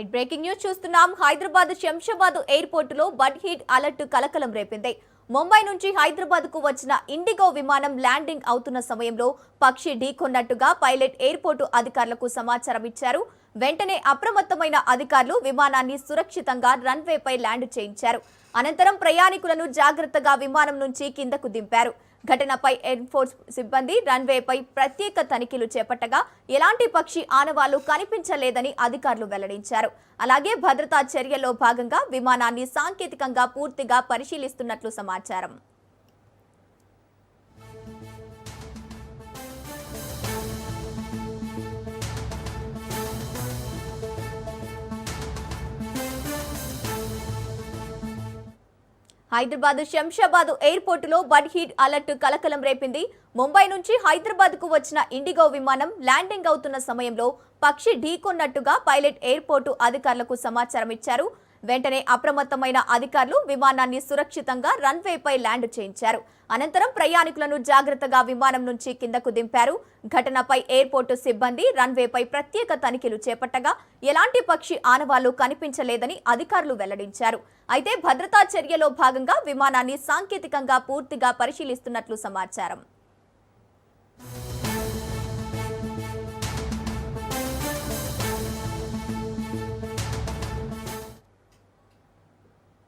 Breaking news చూస్తున్నాం. Hyderabad Shamshabad airport లో బడ్ heat alert కలకలం రేపింది. ముంబై నుంచి హైదరాబాద్ కు వచ్చిన ఇండిగో విమానం ల్యాండింగ్ అవుతున్న సమయంలో పక్షి ఢీకొన్నట్టుగా పైలట్ ఎయిర్పోర్టు అధికారులకు సమాచారం ఇచ్చారు. వెంటనే అప్రమత్తమైన అధికారులు విమానాన్ని సురక్షితంగా రన్వేపై ల్యాండ్ చేయించారు. అనంతరం ప్రయాణికులను జాగ్రత్తగా విమానం నుంచి కిందకు దింపారు. ఘటనపై ఎయిర్ఫోర్స్ సిబ్బంది రన్వేపై ప్రత్యేక తనిఖీలు చేపట్టగా ఎలాంటి పక్షి ఆనవాళ్లు కనిపించలేదని అధికారులు వెల్లడించారు. అలాగే భద్రతా చర్యల్లో భాగంగా విమానాన్ని సాంకేతికంగా పూర్తిగా పరిశీలిస్తున్నట్లు సమాచారం. హైదరాబాద్ శంషాబాద్ ఎయిర్పోర్ట్ లో బడ్ హీట్ అలర్ట్ కలకలం రేపింది. ముంబై నుంచి హైదరాబాద్ కు వచ్చిన ఇండిగో విమానం ల్యాండింగ్ అవుతున్న సమయంలో పక్షి ఢీకొన్నట్టుగా పైలట్ ఎయిర్పోర్టు అధికారులకు సమాచారం ఇచ్చారు. వెంటనే అప్రమత్తమైన అధికారులు విమానాన్ని సురక్షితంగా రన్వేపై ల్యాండ్ చేయించారు. అనంతరం ప్రయాణికులను జాగ్రత్తగా విమానం నుంచి కిందకు దింపారు. ఘటనపై ఎయిర్పోర్టు సిబ్బంది రన్వేపై ప్రత్యేక తనిఖీలు చేపట్టగా ఎలాంటి పక్షి ఆనవాళ్లు కనిపించలేదని అధికారులు వెల్లడించారు. అయితే భద్రతా చర్యలో భాగంగా విమానాన్ని సాంకేతికంగా పూర్తిగా పరిశీలిస్తున్నట్లు సమాచారం.